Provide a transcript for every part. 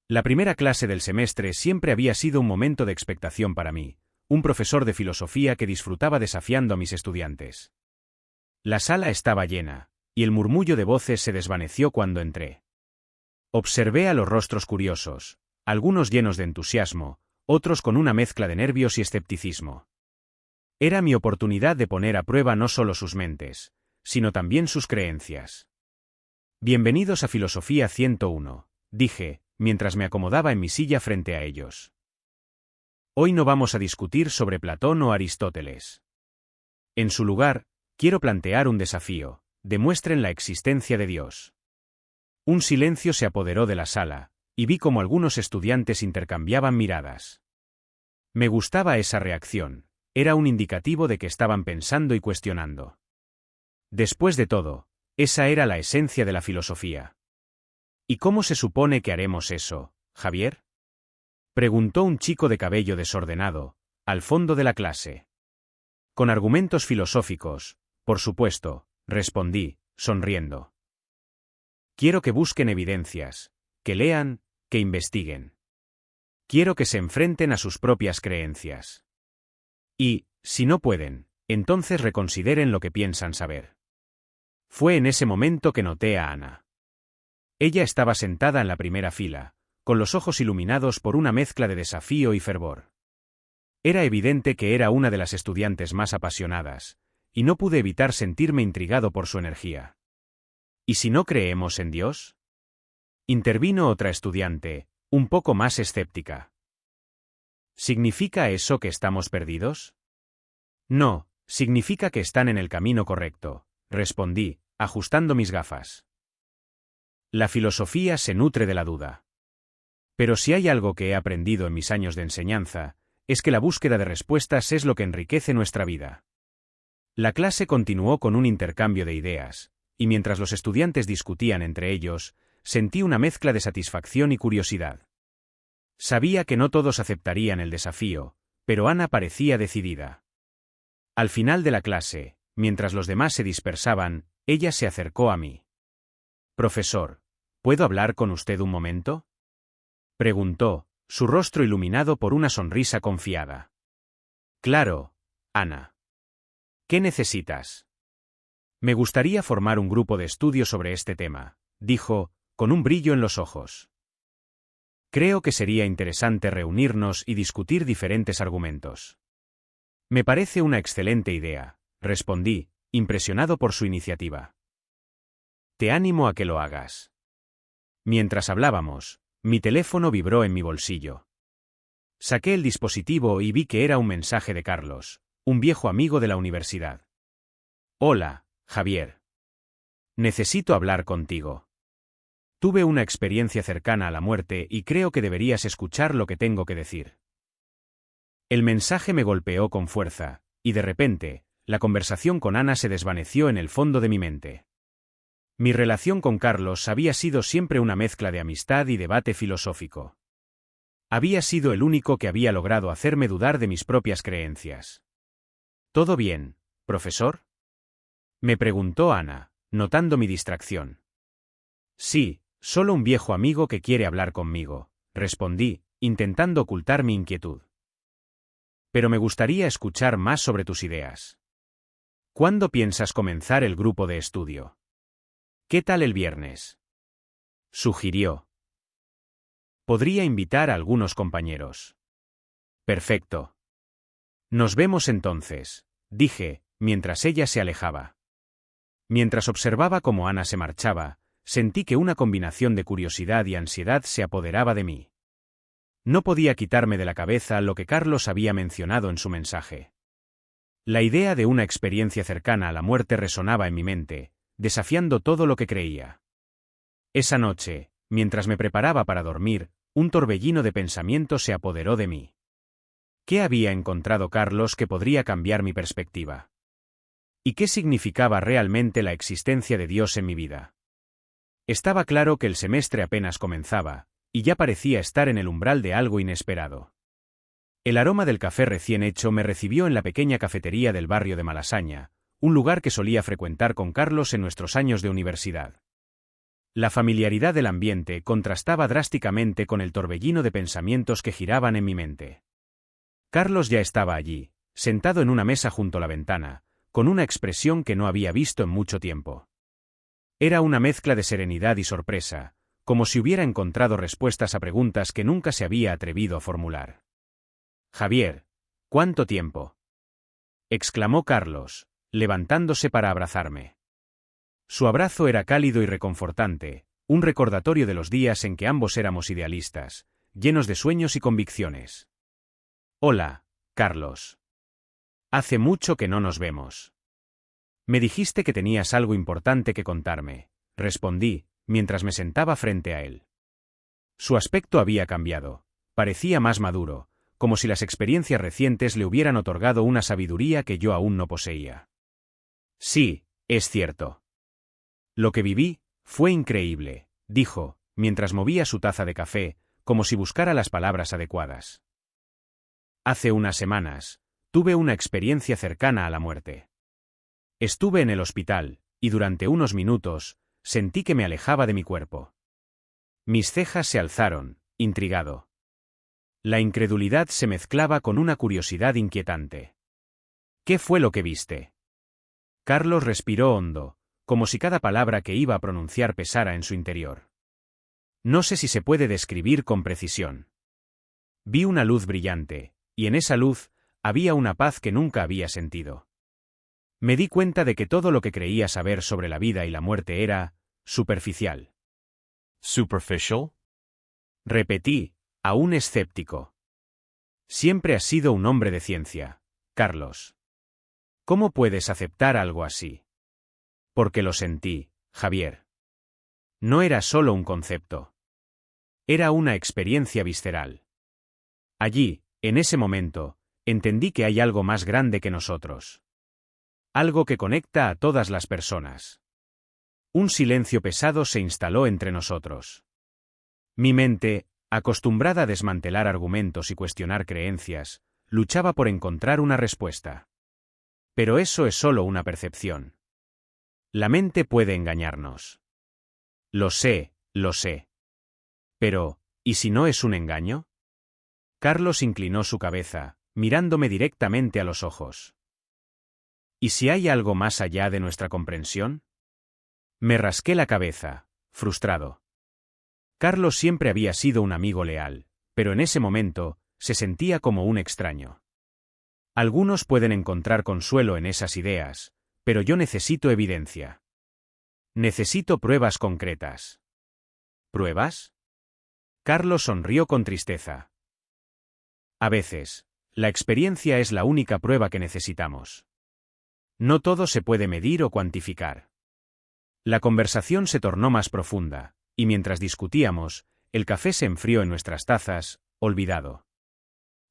La primera clase del semestre siempre había sido un momento de expectación para mí, un profesor de filosofía que disfrutaba desafiando a mis estudiantes. La sala estaba llena, y el murmullo de voces se desvaneció cuando entré. Observé a los rostros curiosos, algunos llenos de entusiasmo, otros con una mezcla de nervios y escepticismo. Era mi oportunidad de poner a prueba no solo sus mentes, sino también sus creencias. Bienvenidos a Filosofía 101, dije, mientras me acomodaba en mi silla frente a ellos. Hoy no vamos a discutir sobre Platón o Aristóteles. En su lugar, quiero plantear un desafío: demuestren la existencia de Dios. Un silencio se apoderó de la sala, y vi cómo algunos estudiantes intercambiaban miradas. Me gustaba esa reacción, era un indicativo de que estaban pensando y cuestionando. Después de todo, esa era la esencia de la filosofía. ¿Y cómo se supone que haremos eso, Javier?, preguntó un chico de cabello desordenado, al fondo de la clase. Con argumentos filosóficos, por supuesto, respondí, sonriendo. Quiero que busquen evidencias, que lean, que investiguen. Quiero que se enfrenten a sus propias creencias. Y, si no pueden, entonces reconsideren lo que piensan saber. Fue en ese momento que noté a Ana. Ella estaba sentada en la primera fila, con los ojos iluminados por una mezcla de desafío y fervor. Era evidente que era una de las estudiantes más apasionadas, y no pude evitar sentirme intrigado por su energía. ¿Y si no creemos en Dios?, intervino otra estudiante, un poco más escéptica. ¿Significa eso que estamos perdidos? No, significa que están en el camino correcto, respondí, ajustando mis gafas. La filosofía se nutre de la duda. Pero si hay algo que he aprendido en mis años de enseñanza, es que la búsqueda de respuestas es lo que enriquece nuestra vida. La clase continuó con un intercambio de ideas, y mientras los estudiantes discutían entre ellos, sentí una mezcla de satisfacción y curiosidad. Sabía que no todos aceptarían el desafío, pero Ana parecía decidida. Al final de la clase, mientras los demás se dispersaban, ella se acercó a mí. «Profesor, ¿puedo hablar con usted un momento?», preguntó, su rostro iluminado por una sonrisa confiada. «Claro, Ana. ¿Qué necesitas?». «Me gustaría formar un grupo de estudio sobre este tema», dijo, con un brillo en los ojos. «Creo que sería interesante reunirnos y discutir diferentes argumentos». «Me parece una excelente idea», respondí, impresionado por su iniciativa. «Te animo a que lo hagas». Mientras hablábamos, mi teléfono vibró en mi bolsillo. Saqué el dispositivo y vi que era un mensaje de Carlos, un viejo amigo de la universidad. «Hola, Javier. Necesito hablar contigo. Tuve una experiencia cercana a la muerte y creo que deberías escuchar lo que tengo que decir». El mensaje me golpeó con fuerza, y de repente, la conversación con Ana se desvaneció en el fondo de mi mente. Mi relación con Carlos había sido siempre una mezcla de amistad y debate filosófico. Había sido el único que había logrado hacerme dudar de mis propias creencias. «¿Todo bien, profesor?», me preguntó Ana, notando mi distracción. «Sí, solo un viejo amigo que quiere hablar conmigo», respondí, intentando ocultar mi inquietud. «Pero me gustaría escuchar más sobre tus ideas. ¿Cuándo piensas comenzar el grupo de estudio? ¿Qué tal el viernes?», sugirió. «Podría invitar a algunos compañeros». «Perfecto. Nos vemos entonces», dije, mientras ella se alejaba. Mientras observaba cómo Ana se marchaba, sentí que una combinación de curiosidad y ansiedad se apoderaba de mí. No podía quitarme de la cabeza lo que Carlos había mencionado en su mensaje. La idea de una experiencia cercana a la muerte resonaba en mi mente, desafiando todo lo que creía. Esa noche, mientras me preparaba para dormir, un torbellino de pensamientos se apoderó de mí. ¿Qué había encontrado Carlos que podría cambiar mi perspectiva? ¿Y qué significaba realmente la existencia de Dios en mi vida? Estaba claro que el semestre apenas comenzaba, y ya parecía estar en el umbral de algo inesperado. El aroma del café recién hecho me recibió en la pequeña cafetería del barrio de Malasaña, un lugar que solía frecuentar con Carlos en nuestros años de universidad. La familiaridad del ambiente contrastaba drásticamente con el torbellino de pensamientos que giraban en mi mente. Carlos ya estaba allí, sentado en una mesa junto a la ventana, con una expresión que no había visto en mucho tiempo. Era una mezcla de serenidad y sorpresa, como si hubiera encontrado respuestas a preguntas que nunca se había atrevido a formular. «Javier, ¿cuánto tiempo?», exclamó Carlos, levantándose para abrazarme. Su abrazo era cálido y reconfortante, un recordatorio de los días en que ambos éramos idealistas, llenos de sueños y convicciones. «Hola, Carlos. Hace mucho que no nos vemos. Me dijiste que tenías algo importante que contarme», respondí, mientras me sentaba frente a él. Su aspecto había cambiado, parecía más maduro, como si las experiencias recientes le hubieran otorgado una sabiduría que yo aún no poseía. «Sí, es cierto. Lo que viví fue increíble», dijo, mientras movía su taza de café, como si buscara las palabras adecuadas. «Hace unas semanas, tuve una experiencia cercana a la muerte. Estuve en el hospital, y durante unos minutos, sentí que me alejaba de mi cuerpo. Mis cejas se alzaron, intrigado. La incredulidad se mezclaba con una curiosidad inquietante. «¿Qué fue lo que viste?». Carlos respiró hondo, como si cada palabra que iba a pronunciar pesara en su interior. «No sé si se puede describir con precisión. Vi una luz brillante, y en esa luz había una paz que nunca había sentido. Me di cuenta de que todo lo que creía saber sobre la vida y la muerte era superficial». Superficial? Repetí, aún escéptico. «Siempre has sido un hombre de ciencia, Carlos. ¿Cómo puedes aceptar algo así?». «Porque lo sentí, Javier. No era solo un concepto. Era una experiencia visceral. Allí, en ese momento, entendí que hay algo más grande que nosotros. Algo que conecta a todas las personas. Un silencio pesado se instaló entre nosotros. Mi mente, acostumbrada a desmantelar argumentos y cuestionar creencias, luchaba por encontrar una respuesta. Pero eso es solo una percepción. La mente puede engañarnos. Lo sé, lo sé. Pero, ¿y si no es un engaño?». Carlos inclinó su cabeza, mirándome directamente a los ojos. «¿Y si hay algo más allá de nuestra comprensión?». Me rasqué la cabeza, frustrado. Carlos siempre había sido un amigo leal, pero en ese momento, se sentía como un extraño. Algunos pueden encontrar consuelo en esas ideas, pero yo necesito evidencia. Necesito pruebas concretas. ¿Pruebas?». Carlos sonrió con tristeza. «A veces, la experiencia es la única prueba que necesitamos. No todo se puede medir o cuantificar». La conversación se tornó más profunda, y mientras discutíamos, el café se enfrió en nuestras tazas, olvidado.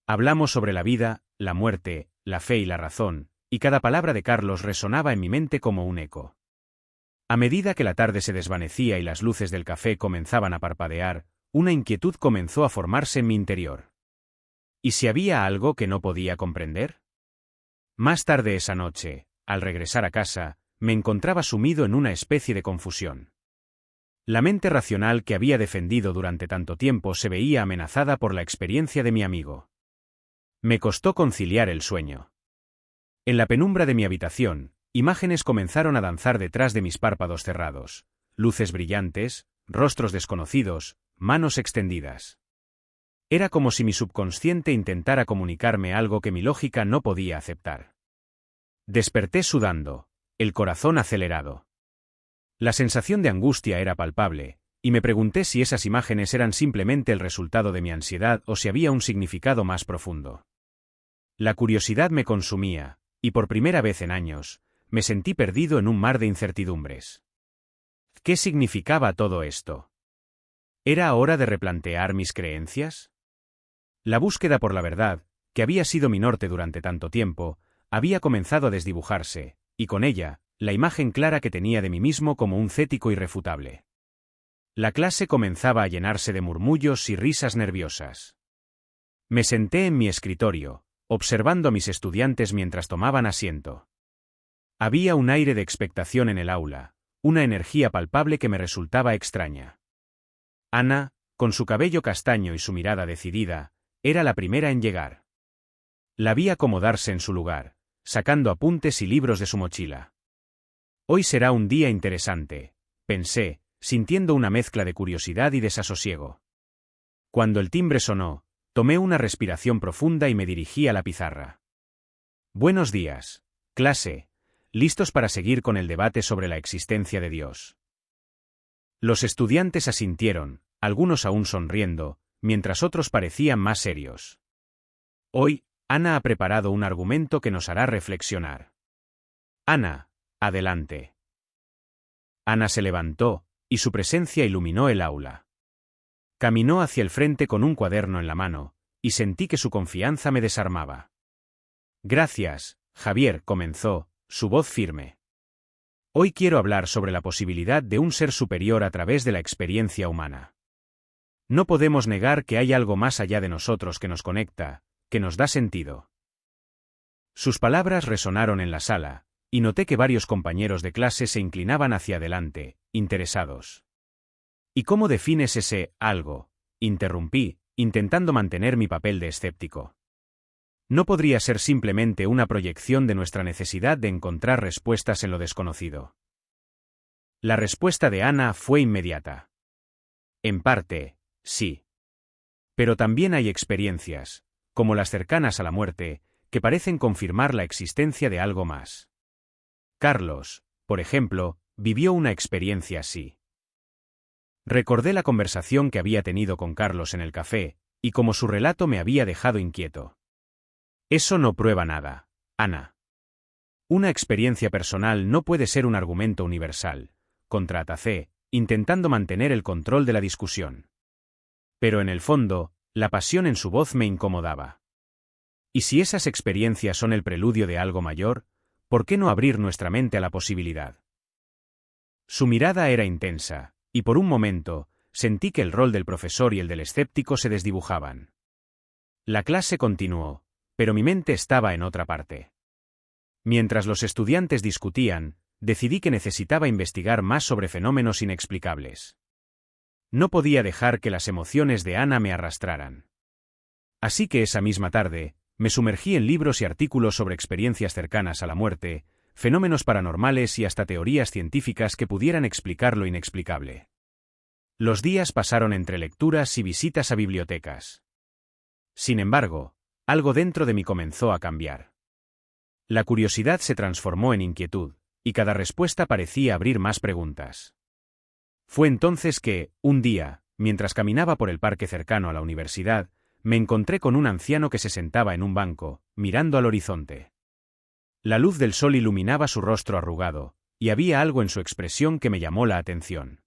Hablamos sobre la vida, la muerte, la fe y la razón, y cada palabra de Carlos resonaba en mi mente como un eco. A medida que la tarde se desvanecía y las luces del café comenzaban a parpadear, una inquietud comenzó a formarse en mi interior. ¿Y si había algo que no podía comprender? Más tarde esa noche, al regresar a casa, me encontraba sumido en una especie de confusión. La mente racional que había defendido durante tanto tiempo se veía amenazada por la experiencia de mi amigo. Me costó conciliar el sueño. En la penumbra de mi habitación, imágenes comenzaron a danzar detrás de mis párpados cerrados, luces brillantes, rostros desconocidos, manos extendidas. Era como si mi subconsciente intentara comunicarme algo que mi lógica no podía aceptar. Desperté sudando, el corazón acelerado. La sensación de angustia era palpable, y me pregunté si esas imágenes eran simplemente el resultado de mi ansiedad o si había un significado más profundo. La curiosidad me consumía, y por primera vez en años, me sentí perdido en un mar de incertidumbres. ¿Qué significaba todo esto? ¿Era hora de replantear mis creencias? La búsqueda por la verdad, que había sido mi norte durante tanto tiempo, había comenzado a desdibujarse, y con ella, la imagen clara que tenía de mí mismo como un cético irrefutable. La clase comenzaba a llenarse de murmullos y risas nerviosas. Me senté en mi escritorio, observando a mis estudiantes mientras tomaban asiento. Había un aire de expectación en el aula, una energía palpable que me resultaba extraña. Ana, con su cabello castaño y su mirada decidida, era la primera en llegar. La vi acomodarse en su lugar, sacando apuntes y libros de su mochila. Hoy será un día interesante, pensé, sintiendo una mezcla de curiosidad y desasosiego. Cuando el timbre sonó, tomé una respiración profunda y me dirigí a la pizarra. Buenos días, clase, ¿listos para seguir con el debate sobre la existencia de Dios? Los estudiantes asintieron, algunos aún sonriendo, mientras otros parecían más serios. Hoy, Ana ha preparado un argumento que nos hará reflexionar. Ana, adelante. Ana se levantó, y su presencia iluminó el aula. Caminó hacia el frente con un cuaderno en la mano, y sentí que su confianza me desarmaba. Gracias, Javier, comenzó, su voz firme. Hoy quiero hablar sobre la posibilidad de un ser superior a través de la experiencia humana. No podemos negar que hay algo más allá de nosotros que nos conecta, que nos da sentido. Sus palabras resonaron en la sala, y noté que varios compañeros de clase se inclinaban hacia adelante, interesados. ¿Y cómo defines ese algo? Interrumpí, intentando mantener mi papel de escéptico. No podría ser simplemente una proyección de nuestra necesidad de encontrar respuestas en lo desconocido. La respuesta de Ana fue inmediata. En parte, sí. Pero también hay experiencias, como las cercanas a la muerte, que parecen confirmar la existencia de algo más. Carlos, por ejemplo, vivió una experiencia así. Recordé la conversación que había tenido con Carlos en el café, y cómo su relato me había dejado inquieto. Eso no prueba nada, Ana. Una experiencia personal no puede ser un argumento universal, contraatacé, intentando mantener el control de la discusión. Pero en el fondo, la pasión en su voz me incomodaba. ¿Y si esas experiencias son el preludio de algo mayor, por qué no abrir nuestra mente a la posibilidad? Su mirada era intensa, y por un momento, sentí que el rol del profesor y el del escéptico se desdibujaban. La clase continuó, pero mi mente estaba en otra parte. Mientras los estudiantes discutían, decidí que necesitaba investigar más sobre fenómenos inexplicables. No podía dejar que las emociones de Ana me arrastraran. Así que esa misma tarde, me sumergí en libros y artículos sobre experiencias cercanas a la muerte, fenómenos paranormales y hasta teorías científicas que pudieran explicar lo inexplicable. Los días pasaron entre lecturas y visitas a bibliotecas. Sin embargo, algo dentro de mí comenzó a cambiar. La curiosidad se transformó en inquietud, y cada respuesta parecía abrir más preguntas. Fue entonces que, un día, mientras caminaba por el parque cercano a la universidad, me encontré con un anciano que se sentaba en un banco, mirando al horizonte. La luz del sol iluminaba su rostro arrugado, y había algo en su expresión que me llamó la atención.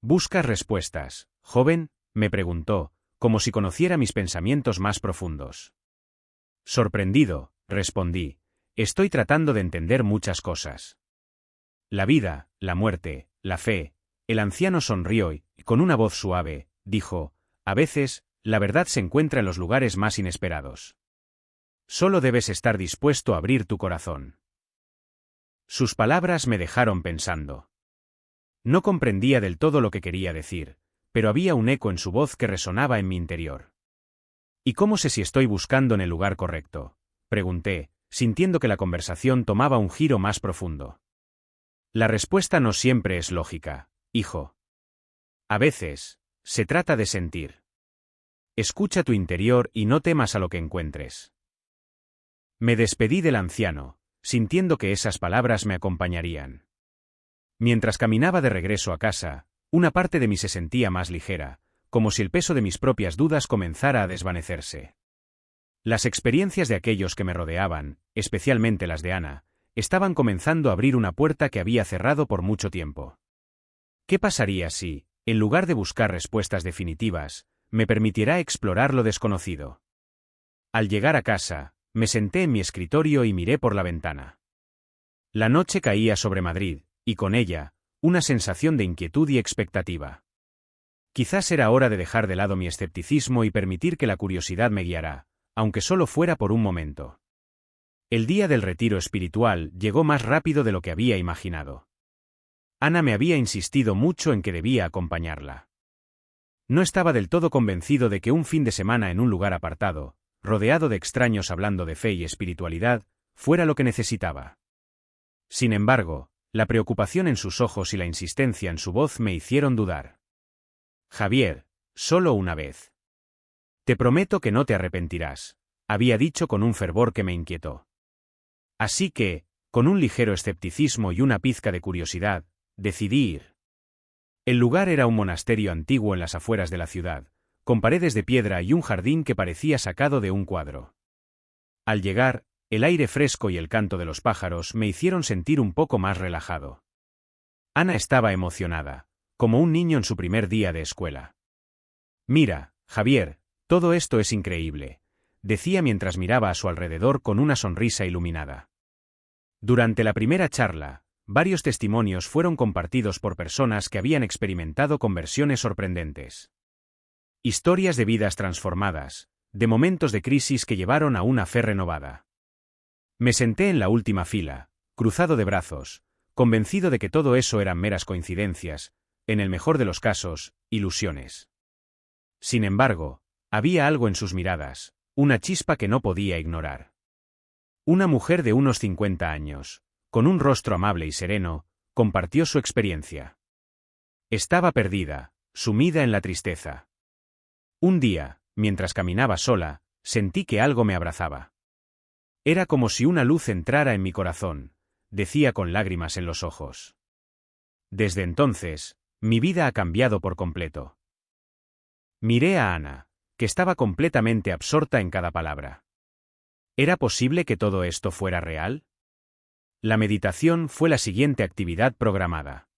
¿Buscas respuestas, joven?, me preguntó, como si conociera mis pensamientos más profundos. Sorprendido, respondí, estoy tratando de entender muchas cosas. La vida, la muerte, la fe. El anciano sonrió y, con una voz suave, dijo, a veces, la verdad se encuentra en los lugares más inesperados. Solo debes estar dispuesto a abrir tu corazón. Sus palabras me dejaron pensando. No comprendía del todo lo que quería decir, pero había un eco en su voz que resonaba en mi interior. ¿Y cómo sé si estoy buscando en el lugar correcto?, pregunté, sintiendo que la conversación tomaba un giro más profundo. La respuesta no siempre es lógica, hijo. A veces, se trata de sentir. Escucha tu interior y no temas a lo que encuentres. Me despedí del anciano, sintiendo que esas palabras me acompañarían. Mientras caminaba de regreso a casa, una parte de mí se sentía más ligera, como si el peso de mis propias dudas comenzara a desvanecerse. Las experiencias de aquellos que me rodeaban, especialmente las de Ana, estaban comenzando a abrir una puerta que había cerrado por mucho tiempo. ¿Qué pasaría si, en lugar de buscar respuestas definitivas, me permitiera explorar lo desconocido? Al llegar a casa, me senté en mi escritorio y miré por la ventana. La noche caía sobre Madrid, y con ella, una sensación de inquietud y expectativa. Quizás era hora de dejar de lado mi escepticismo y permitir que la curiosidad me guiara, aunque solo fuera por un momento. El día del retiro espiritual llegó más rápido de lo que había imaginado. Ana me había insistido mucho en que debía acompañarla. No estaba del todo convencido de que un fin de semana en un lugar apartado, rodeado de extraños hablando de fe y espiritualidad, fuera lo que necesitaba. Sin embargo, la preocupación en sus ojos y la insistencia en su voz me hicieron dudar. Javier, solo una vez. Te prometo que no te arrepentirás, había dicho con un fervor que me inquietó. Así que, con un ligero escepticismo y una pizca de curiosidad, decidí ir. El lugar era un monasterio antiguo en las afueras de la ciudad, con paredes de piedra y un jardín que parecía sacado de un cuadro. Al llegar, el aire fresco y el canto de los pájaros me hicieron sentir un poco más relajado. Ana estaba emocionada, como un niño en su primer día de escuela. Mira, Javier, todo esto es increíble, decía mientras miraba a su alrededor con una sonrisa iluminada. Durante la primera charla, varios testimonios fueron compartidos por personas que habían experimentado conversiones sorprendentes. Historias de vidas transformadas, de momentos de crisis que llevaron a una fe renovada. Me senté en la última fila, cruzado de brazos, convencido de que todo eso eran meras coincidencias, en el mejor de los casos, ilusiones. Sin embargo, había algo en sus miradas, una chispa que no podía ignorar. Una mujer de unos 50 años, con un rostro amable y sereno, compartió su experiencia. Estaba perdida, sumida en la tristeza. Un día, mientras caminaba sola, sentí que algo me abrazaba. Era como si una luz entrara en mi corazón, decía con lágrimas en los ojos. Desde entonces, mi vida ha cambiado por completo. Miré a Ana, que estaba completamente absorta en cada palabra. ¿Era posible que todo esto fuera real? La meditación fue la siguiente actividad programada.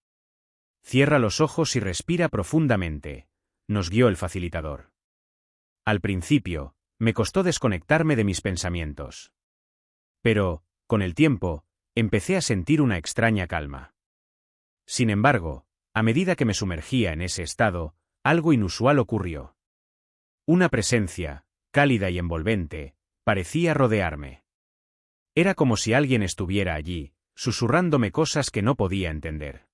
Cierra los ojos y respira profundamente, nos guió el facilitador. Al principio, me costó desconectarme de mis pensamientos. Pero, con el tiempo, empecé a sentir una extraña calma. Sin embargo, a medida que me sumergía en ese estado, algo inusual ocurrió. Una presencia, cálida y envolvente, parecía rodearme. Era como si alguien estuviera allí, susurrándome cosas que no podía entender.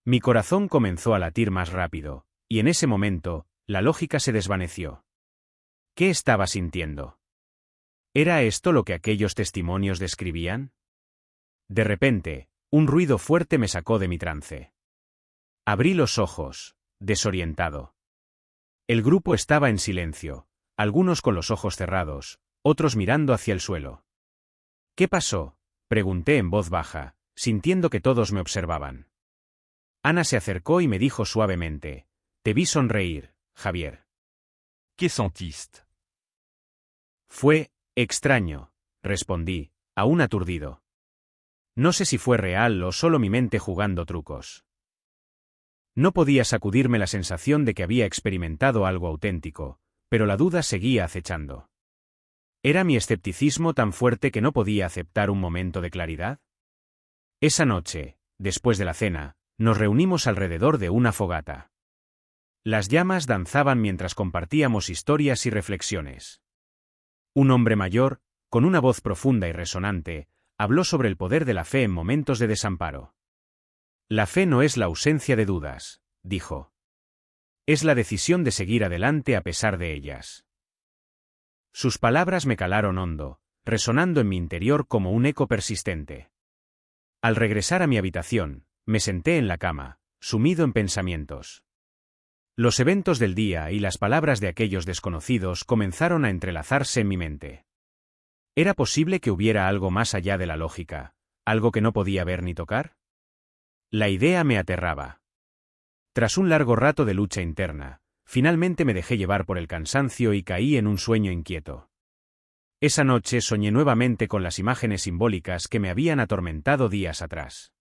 Mi corazón comenzó a latir más rápido, y en ese momento, la lógica se desvaneció. ¿Qué estaba sintiendo? ¿Era esto lo que aquellos testimonios describían? De repente, un ruido fuerte me sacó de mi trance. Abrí los ojos, desorientado. El grupo estaba en silencio, algunos con los ojos cerrados, otros mirando hacia el suelo. ¿Qué pasó?, pregunté en voz baja, sintiendo que todos me observaban. Ana se acercó y me dijo suavemente: «Te vi sonreír, Javier». ¿Qué sentiste? Fue extraño, respondí, aún aturdido. No sé si fue real o solo mi mente jugando trucos. No podía sacudirme la sensación de que había experimentado algo auténtico, pero la duda seguía acechando. ¿Era mi escepticismo tan fuerte que no podía aceptar un momento de claridad? Esa noche, después de la cena, nos reunimos alrededor de una fogata. Las llamas danzaban mientras compartíamos historias y reflexiones. Un hombre mayor, con una voz profunda y resonante, habló sobre el poder de la fe en momentos de desamparo. La fe no es la ausencia de dudas, dijo. Es la decisión de seguir adelante a pesar de ellas. Sus palabras me calaron hondo, resonando en mi interior como un eco persistente. Al regresar a mi habitación, me senté en la cama, sumido en pensamientos. Los eventos del día y las palabras de aquellos desconocidos comenzaron a entrelazarse en mi mente. ¿Era posible que hubiera algo más allá de la lógica, algo que no podía ver ni tocar? La idea me aterraba. Tras un largo rato de lucha interna, finalmente me dejé llevar por el cansancio y caí en un sueño inquieto. Esa noche soñé nuevamente con las imágenes simbólicas que me habían atormentado días atrás.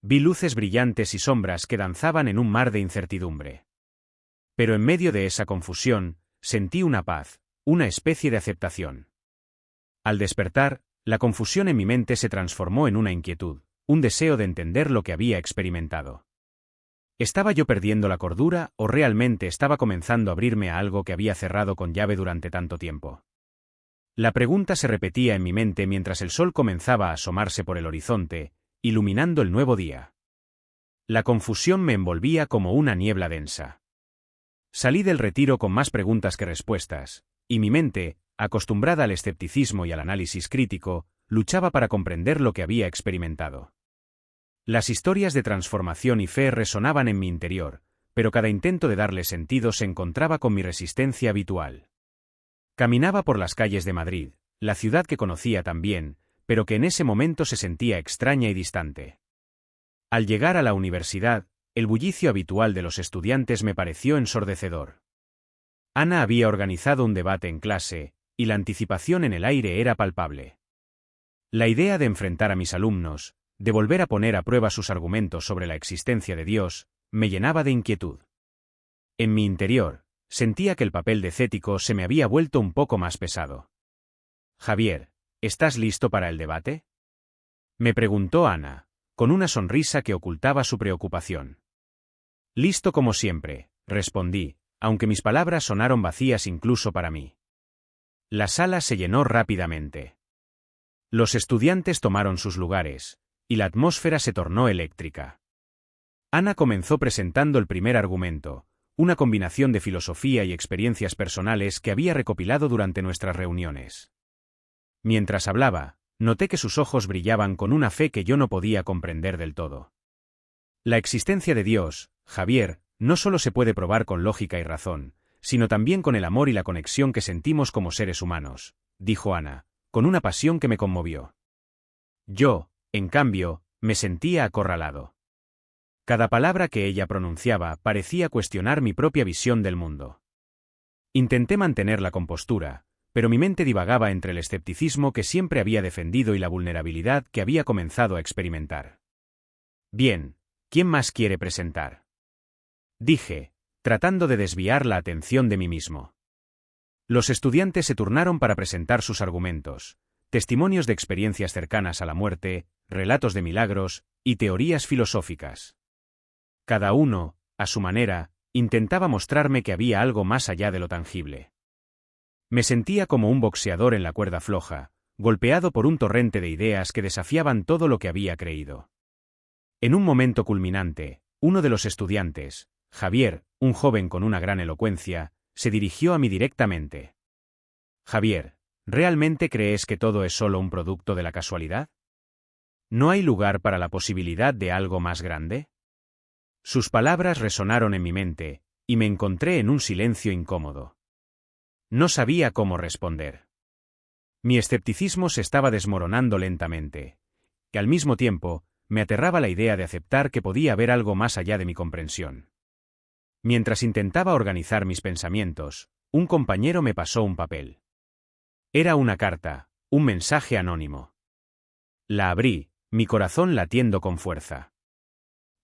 Vi luces brillantes y sombras que danzaban en un mar de incertidumbre. Pero en medio de esa confusión, sentí una paz, una especie de aceptación. Al despertar, la confusión en mi mente se transformó en una inquietud, un deseo de entender lo que había experimentado. ¿Estaba yo perdiendo la cordura o realmente estaba comenzando a abrirme a algo que había cerrado con llave durante tanto tiempo? La pregunta se repetía en mi mente mientras el sol comenzaba a asomarse por el horizonte, iluminando el nuevo día. La confusión me envolvía como una niebla densa. Salí del retiro con más preguntas que respuestas, y mi mente, acostumbrada al escepticismo y al análisis crítico, luchaba para comprender lo que había experimentado. Las historias de transformación y fe resonaban en mi interior, pero cada intento de darle sentido se encontraba con mi resistencia habitual. Caminaba por las calles de Madrid, la ciudad que conocía tan bien, pero que en ese momento se sentía extraña y distante. Al llegar a la universidad, el bullicio habitual de los estudiantes me pareció ensordecedor. Ana había organizado un debate en clase, y la anticipación en el aire era palpable. La idea de enfrentar a mis alumnos, de volver a poner a prueba sus argumentos sobre la existencia de Dios, me llenaba de inquietud. En mi interior, sentía que el papel de cético se me había vuelto un poco más pesado. «Javier, ¿estás listo para el debate?», me preguntó Ana, con una sonrisa que ocultaba su preocupación. «Listo como siempre», respondí, aunque mis palabras sonaron vacías incluso para mí. La sala se llenó rápidamente. Los estudiantes tomaron sus lugares, y la atmósfera se tornó eléctrica. Ana comenzó presentando el primer argumento, una combinación de filosofía y experiencias personales que había recopilado durante nuestras reuniones. Mientras hablaba, noté que sus ojos brillaban con una fe que yo no podía comprender del todo. La existencia de Dios, Javier, no solo se puede probar con lógica y razón, sino también con el amor y la conexión que sentimos como seres humanos, dijo Ana, con una pasión que me conmovió. Yo, en cambio, me sentía acorralado. Cada palabra que ella pronunciaba parecía cuestionar mi propia visión del mundo. Intenté mantener la compostura, pero mi mente divagaba entre el escepticismo que siempre había defendido y la vulnerabilidad que había comenzado a experimentar. «Bien, ¿quién más quiere presentar?», dije, tratando de desviar la atención de mí mismo. Los estudiantes se turnaron para presentar sus argumentos, testimonios de experiencias cercanas a la muerte, relatos de milagros y teorías filosóficas. Cada uno, a su manera, intentaba mostrarme que había algo más allá de lo tangible. Me sentía como un boxeador en la cuerda floja, golpeado por un torrente de ideas que desafiaban todo lo que había creído. En un momento culminante, uno de los estudiantes, Javier, un joven con una gran elocuencia, se dirigió a mí directamente. «Javier, ¿realmente crees que todo es solo un producto de la casualidad? ¿No hay lugar para la posibilidad de algo más grande?». Sus palabras resonaron en mi mente, y me encontré en un silencio incómodo. No sabía cómo responder. Mi escepticismo se estaba desmoronando lentamente, y al mismo tiempo, me aterraba la idea de aceptar que podía haber algo más allá de mi comprensión. Mientras intentaba organizar mis pensamientos, un compañero me pasó un papel. Era una carta, un mensaje anónimo. La abrí, mi corazón latiendo con fuerza.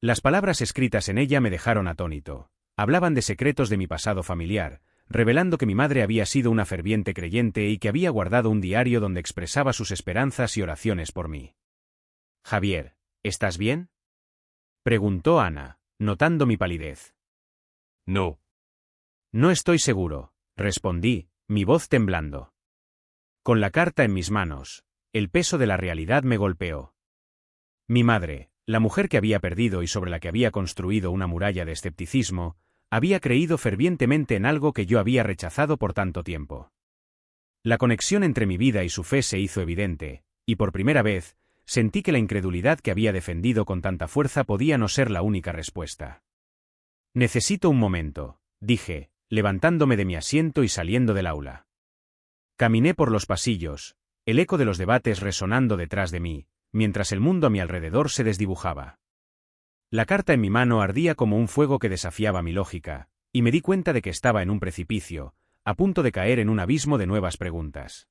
Las palabras escritas en ella me dejaron atónito. Hablaban de secretos de mi pasado familiar, revelando que mi madre había sido una ferviente creyente y que había guardado un diario donde expresaba sus esperanzas y oraciones por mí. «Javier, ¿estás bien?», preguntó Ana, notando mi palidez. No. «No estoy seguro», respondí, mi voz temblando. Con la carta en mis manos, el peso de la realidad me golpeó. Mi madre, la mujer que había perdido y sobre la que había construido una muralla de escepticismo, había creído fervientemente en algo que yo había rechazado por tanto tiempo. La conexión entre mi vida y su fe se hizo evidente, y por primera vez, sentí que la incredulidad que había defendido con tanta fuerza podía no ser la única respuesta. «Necesito un momento», dije, levantándome de mi asiento y saliendo del aula. Caminé por los pasillos, el eco de los debates resonando detrás de mí, mientras el mundo a mi alrededor se desdibujaba. La carta en mi mano ardía como un fuego que desafiaba mi lógica, y me di cuenta de que estaba en un precipicio, a punto de caer en un abismo de nuevas preguntas.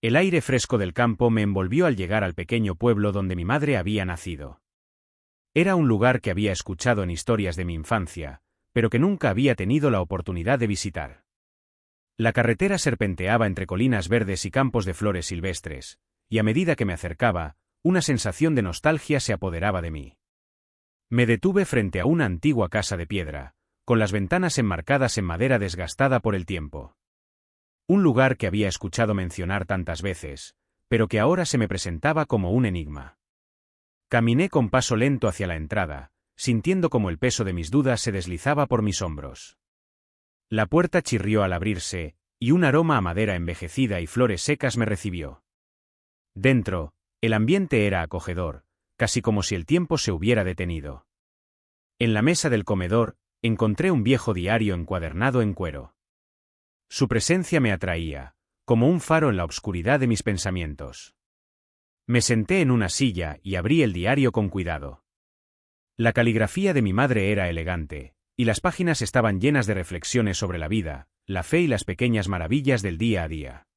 El aire fresco del campo me envolvió al llegar al pequeño pueblo donde mi madre había nacido. Era un lugar que había escuchado en historias de mi infancia, pero que nunca había tenido la oportunidad de visitar. La carretera serpenteaba entre colinas verdes y campos de flores silvestres, y a medida que me acercaba, una sensación de nostalgia se apoderaba de mí. Me detuve frente a una antigua casa de piedra, con las ventanas enmarcadas en madera desgastada por el tiempo. Un lugar que había escuchado mencionar tantas veces, pero que ahora se me presentaba como un enigma. Caminé con paso lento hacia la entrada, sintiendo como el peso de mis dudas se deslizaba por mis hombros. La puerta chirrió al abrirse, y un aroma a madera envejecida y flores secas me recibió. Dentro, el ambiente era acogedor, casi como si el tiempo se hubiera detenido. En la mesa del comedor, encontré un viejo diario encuadernado en cuero. Su presencia me atraía, como un faro en la oscuridad de mis pensamientos. Me senté en una silla y abrí el diario con cuidado. La caligrafía de mi madre era elegante, y las páginas estaban llenas de reflexiones sobre la vida, la fe y las pequeñas maravillas del día a día.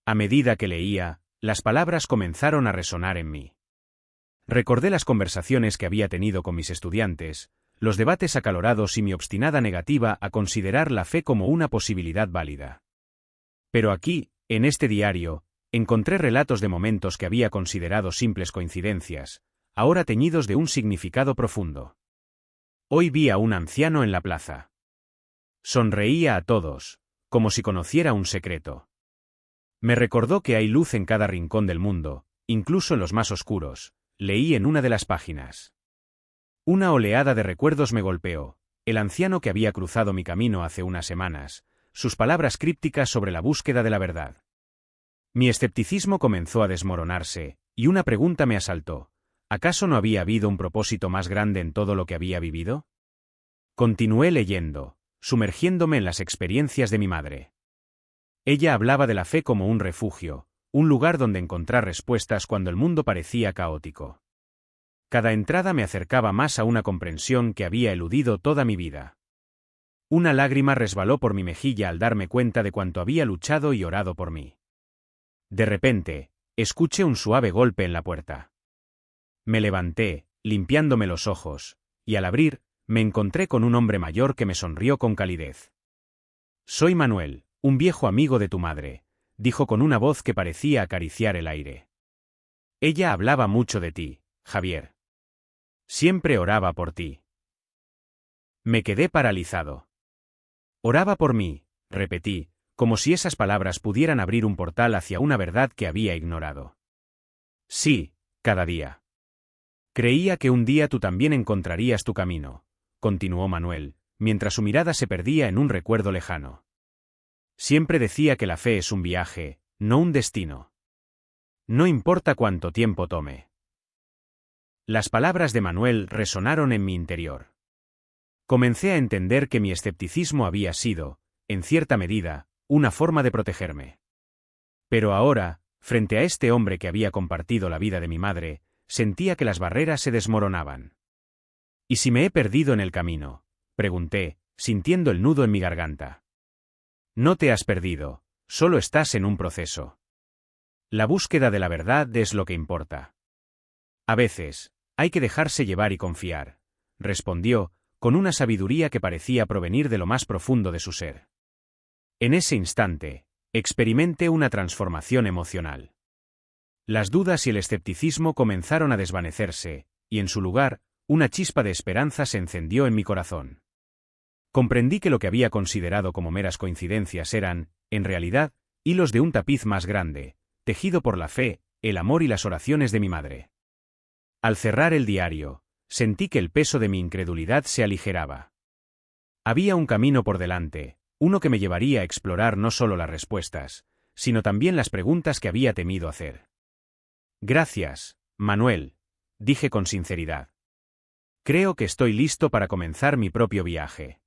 A medida que leía, las palabras comenzaron a resonar en mí. Recordé las conversaciones que había tenido con mis estudiantes, los debates acalorados y mi obstinada negativa a considerar la fe como una posibilidad válida. Pero aquí, en este diario, encontré relatos de momentos que había considerado simples coincidencias, ahora teñidos de un significado profundo. Hoy vi a un anciano en la plaza. Sonreía a todos, como si conociera un secreto. Me recordó que hay luz en cada rincón del mundo, incluso en los más oscuros, leí en una de las páginas. Una oleada de recuerdos me golpeó, el anciano que había cruzado mi camino hace unas semanas, sus palabras crípticas sobre la búsqueda de la verdad. Mi escepticismo comenzó a desmoronarse, y una pregunta me asaltó. ¿Acaso no había habido un propósito más grande en todo lo que había vivido? Continué leyendo, sumergiéndome en las experiencias de mi madre. Ella hablaba de la fe como un refugio, un lugar donde encontrar respuestas cuando el mundo parecía caótico. Cada entrada me acercaba más a una comprensión que había eludido toda mi vida. Una lágrima resbaló por mi mejilla al darme cuenta de cuánto había luchado y orado por mí. De repente, escuché un suave golpe en la puerta. Me levanté, limpiándome los ojos, y al abrir, me encontré con un hombre mayor que me sonrió con calidez. «Soy Manuel, un viejo amigo de tu madre», dijo con una voz que parecía acariciar el aire. «Ella hablaba mucho de ti, Javier. Siempre oraba por ti». Me quedé paralizado. «Oraba por mí», repetí, como si esas palabras pudieran abrir un portal hacia una verdad que había ignorado. «Sí, cada día. Creía que un día tú también encontrarías tu camino», continuó Manuel, mientras su mirada se perdía en un recuerdo lejano. «Siempre decía que la fe es un viaje, no un destino. No importa cuánto tiempo tome». Las palabras de Manuel resonaron en mi interior. Comencé a entender que mi escepticismo había sido, en cierta medida, una forma de protegerme. Pero ahora, frente a este hombre que había compartido la vida de mi madre, sentía que las barreras se desmoronaban. «¿Y si me he perdido en el camino?», pregunté, sintiendo el nudo en mi garganta. «No te has perdido, solo estás en un proceso. La búsqueda de la verdad es lo que importa. A veces, hay que dejarse llevar y confiar», respondió, con una sabiduría que parecía provenir de lo más profundo de su ser. En ese instante, experimenté una transformación emocional. Las dudas y el escepticismo comenzaron a desvanecerse, y en su lugar, una chispa de esperanza se encendió en mi corazón. Comprendí que lo que había considerado como meras coincidencias eran, en realidad, hilos de un tapiz más grande, tejido por la fe, el amor y las oraciones de mi madre. Al cerrar el diario, sentí que el peso de mi incredulidad se aligeraba. Había un camino por delante, uno que me llevaría a explorar no solo las respuestas, sino también las preguntas que había temido hacer. «Gracias, Manuel», dije con sinceridad. «Creo que estoy listo para comenzar mi propio viaje».